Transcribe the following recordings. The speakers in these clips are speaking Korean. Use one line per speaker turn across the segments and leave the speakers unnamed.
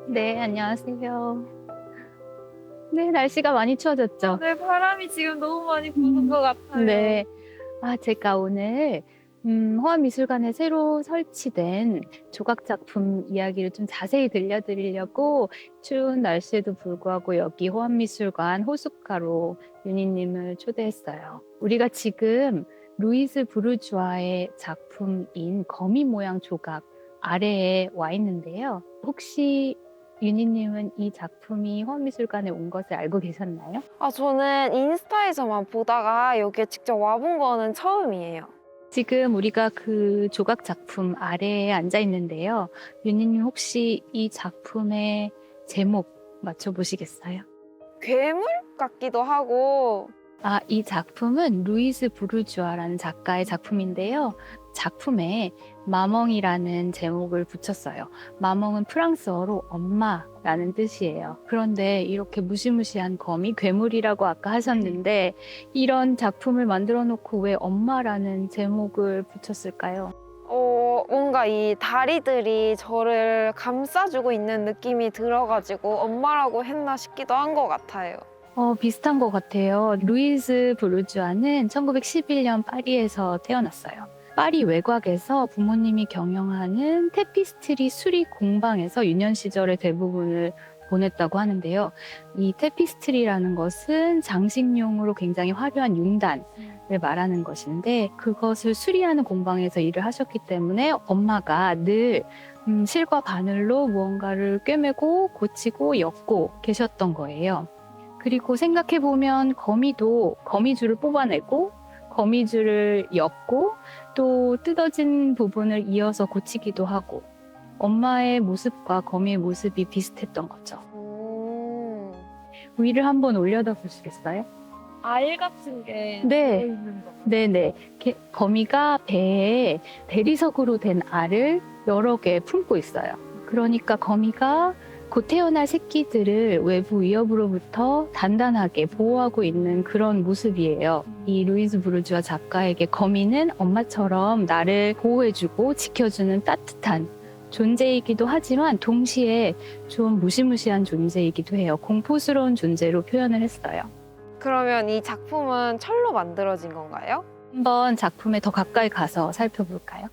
네, 안녕하세요. 네, 날씨가 많이 추워졌죠?
네, 바람이 지금 너무 많이 부는
음.
것 같아요.
네. 제가 오늘 호암미술관에 새로 설치된 조각 작품 이야기를 좀 자세히 들려드리려고 추운 날씨에도 불구하고 여기 호암미술관 호숫가로 윤희 님을 초대했어요. 우리가 지금 루이즈 부르주아의 작품인 거미 모양 조각 아래에 와 있는데요. 혹시 윤희 님은 이 작품이 호암미술관에 온 것을 알고 계셨나요?
저는 인스타에서만 보다가 여기에 직접 와본 거는 처음이에요.
지금 우리가 그 조각 작품 아래에 앉아 있는데요. 윤희님 혹시 이 작품의 제목 맞춰보시겠어요?
괴물 같기도 하고,
이 작품은 루이스 부르주아라는 작가의 작품인데요. 작품에 마멍이라는 제목을 붙였어요. 마멍은 프랑스어로 엄마라는 뜻이에요. 그런데 이렇게 무시무시한 거미, 괴물이라고 아까 하셨는데 이런 작품을 만들어 놓고 왜 엄마라는 제목을 붙였을까요?
뭔가 이 다리들이 저를 감싸주고 있는 느낌이 들어가지고 엄마라고 했나 싶기도 한 것 같아요.
비슷한 것 같아요. 루이즈 부르주아는 1911년 파리에서 태어났어요. 파리 외곽에서 부모님이 경영하는 테피스트리 수리 공방에서 유년 시절의 대부분을 보냈다고 하는데요. 이 테피스트리라는 것은 장식용으로 굉장히 화려한 융단을 말하는 것인데 그것을 수리하는 공방에서 일을 하셨기 때문에 엄마가 늘 실과 바늘로 무언가를 꿰매고 고치고 엮고 계셨던 거예요. 그리고 생각해보면 거미도 거미줄을 뽑아내고 거미줄을 엮고 또 뜯어진 부분을 이어서 고치기도 하고 엄마의 모습과 거미의 모습이 비슷했던 거죠. 위를 한번 올려다 보시겠어요?
알 같은 게
네.
들어있는 거.
네네. 거미가 배에 대리석으로 된 알을 여러 개 품고 있어요. 그러니까 거미가 곧 태어날 새끼들을 외부 위협으로부터 단단하게 보호하고 있는 그런 모습이에요. 이 루이즈 부르주아 작가에게 거미는 엄마처럼 나를 보호해주고 지켜주는 따뜻한 존재이기도 하지만 동시에 좀 무시무시한 존재이기도 해요. 공포스러운 존재로 표현을 했어요.
그러면 이 작품은 철로 만들어진 건가요?
한번 작품에 더 가까이 가서 살펴볼까요?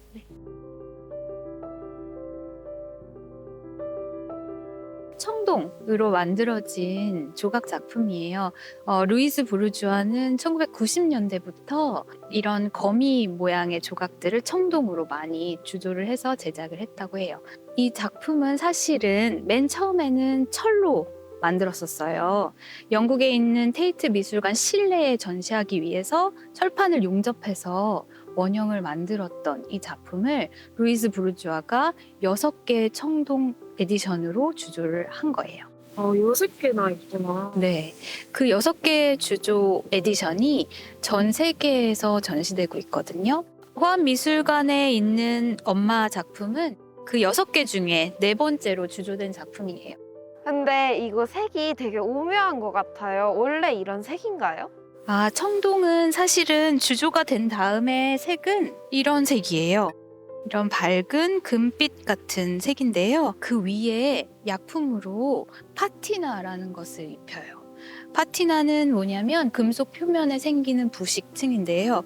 청동으로 만들어진 조각 작품이에요. 루이스 부르주아는 1990년대부터 이런 거미 모양의 조각들을 청동으로 많이 주조를 해서 제작을 했다고 해요. 이 작품은 사실은 맨 처음에는 철로 만들었었어요. 영국에 있는 테이트 미술관 실내에 전시하기 위해서 철판을 용접해서 원형을 만들었던 이 작품을 루이스 부르주아가 6개의 청동 에디션으로 주조를 한 거예요.
6개나 있구나.
네. 그 6개의 주조 에디션이 전 세계에서 전시되고 있거든요. 호암미술관에 있는 엄마 작품은 그 6개 중에 4번째로 주조된 작품이에요.
근데 이거 색이 되게 오묘한 것 같아요. 원래 이런 색인가요?
청동은 사실은 주조가 된 다음에 색은 이런 색이에요. 이런 밝은 금빛 같은 색인데요. 그 위에 약품으로 파티나라는 것을 입혀요. 파티나는 뭐냐면 금속 표면에 생기는 부식층인데요.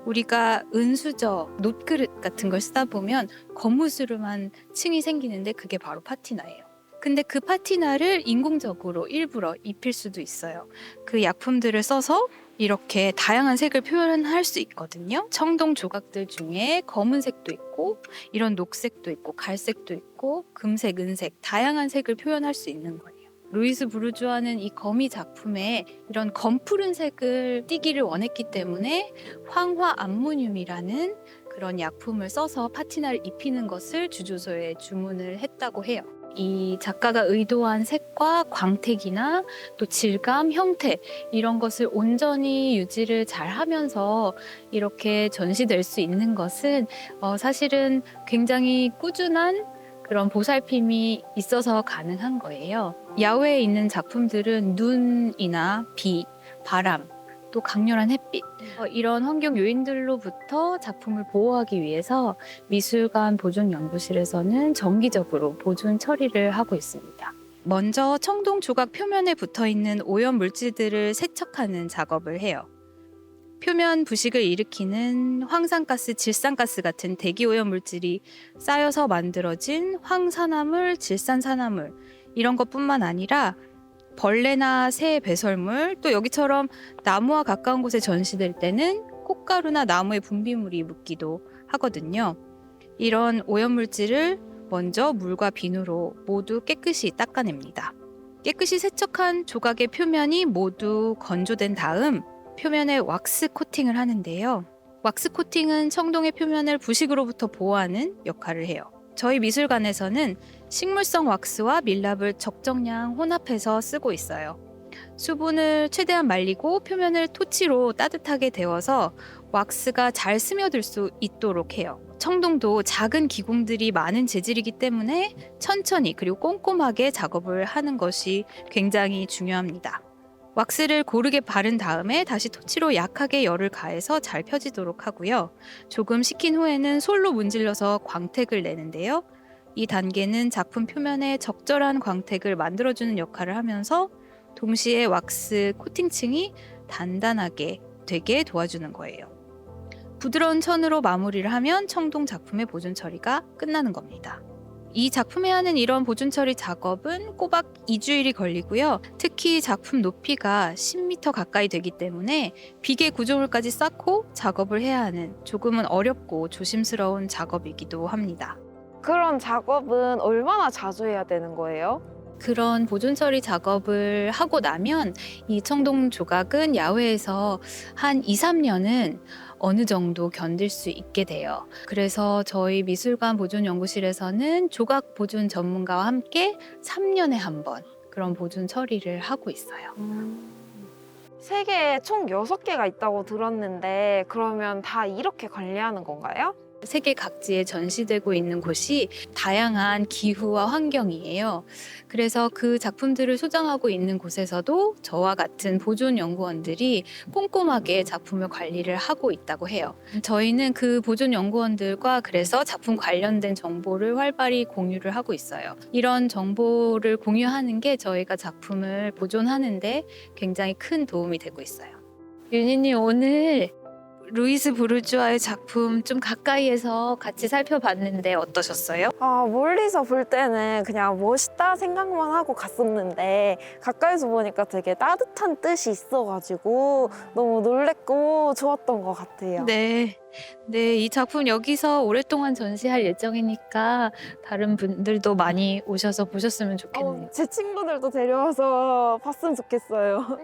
우리가 은수저, 놋그릇 같은 걸 쓰다 보면 거무스름한 층이 생기는데 그게 바로 파티나예요. 근데 그 파티나를 인공적으로 일부러 입힐 수도 있어요. 그 약품들을 써서 이렇게 다양한 색을 표현할 수 있거든요. 청동 조각들 중에 검은색도 있고 이런 녹색도 있고 갈색도 있고 금색, 은색 다양한 색을 표현할 수 있는 거예요. 루이스 부르주아는 이 거미 작품에 이런 검푸른 색을 띠기를 원했기 때문에 황화 암모늄이라는 그런 약품을 써서 파티나를 입히는 것을 주조소에 주문을 했다고 해요. 이 작가가 의도한 색과 광택이나 또 질감, 형태 이런 것을 온전히 유지를 잘 하면서 이렇게 전시될 수 있는 것은 사실은 굉장히 꾸준한 그런 보살핌이 있어서 가능한 거예요. 야외에 있는 작품들은 눈이나 비, 바람, 또 강렬한 햇빛 이런 환경 요인들로부터 작품을 보호하기 위해서 미술관 보존연구실에서는 정기적으로 보존 처리를 하고 있습니다. 먼저 청동 조각 표면에 붙어 있는 오염 물질들을 세척하는 작업을 해요. 표면 부식을 일으키는 황산가스, 질산가스 같은 대기 오염 물질이 쌓여서 만들어진 황산화물, 질산산화물 이런 것뿐만 아니라 벌레나 새 배설물, 또 여기처럼 나무와 가까운 곳에 전시될 때는 꽃가루나 나무의 분비물이 묻기도 하거든요. 이런 오염물질을 먼저 물과 비누로 모두 깨끗이 닦아냅니다. 깨끗이 세척한 조각의 표면이 모두 건조된 다음 표면에 왁스 코팅을 하는데요. 왁스 코팅은 청동의 표면을 부식으로부터 보호하는 역할을 해요. 저희 미술관에서는 식물성 왁스와 밀랍을 적정량 혼합해서 쓰고 있어요. 수분을 최대한 말리고 표면을 토치로 따뜻하게 데워서 왁스가 잘 스며들 수 있도록 해요. 청동도 작은 기공들이 많은 재질이기 때문에 천천히 그리고 꼼꼼하게 작업을 하는 것이 굉장히 중요합니다. 왁스를 고르게 바른 다음에 다시 토치로 약하게 열을 가해서 잘 펴지도록 하고요. 조금 식힌 후에는 솔로 문질러서 광택을 내는데요. 이 단계는 작품 표면에 적절한 광택을 만들어주는 역할을 하면서 동시에 왁스 코팅층이 단단하게 되게 도와주는 거예요. 부드러운 천으로 마무리를 하면 청동 작품의 보존 처리가 끝나는 겁니다. 이 작품에 하는 이런 보존 처리 작업은 꼬박 2주일이 걸리고요. 특히 작품 높이가 10m 가까이 되기 때문에 비계 구조물까지 쌓고 작업을 해야 하는 조금은 어렵고 조심스러운 작업이기도 합니다.
그런 작업은 얼마나 자주 해야 되는 거예요?
그런 보존 처리 작업을 하고 나면 이 청동 조각은 야외에서 한 2, 3년은 어느 정도 견딜 수 있게 돼요. 그래서 저희 미술관 보존연구실에서는 조각 보존 전문가와 함께 3년에 한 번 그런 보존 처리를 하고 있어요.
세계에 총 6개가 있다고 들었는데 그러면 다 이렇게 관리하는 건가요?
세계 각지에 전시되고 있는 곳이 다양한 기후와 환경이에요. 그래서 그 작품들을 소장하고 있는 곳에서도 저와 같은 보존 연구원들이 꼼꼼하게 작품을 관리를 하고 있다고 해요. 저희는 그 보존 연구원들과 그래서 작품 관련된 정보를 활발히 공유를 하고 있어요. 이런 정보를 공유하는 게 저희가 작품을 보존하는데 굉장히 큰 도움이 되고 있어요. 윤희님, 오늘 루이스 부르주아의 작품 좀 가까이에서 같이 살펴봤는데 어떠셨어요?
멀리서 볼 때는 그냥 멋있다 생각만 하고 갔었는데 가까이서 보니까 되게 따뜻한 뜻이 있어가지고 너무 놀랬고 좋았던 것 같아요.
네. 네, 이 작품 여기서 오랫동안 전시할 예정이니까 다른 분들도 많이 오셔서 보셨으면 좋겠네요.
제 친구들도 데려와서 봤으면 좋겠어요.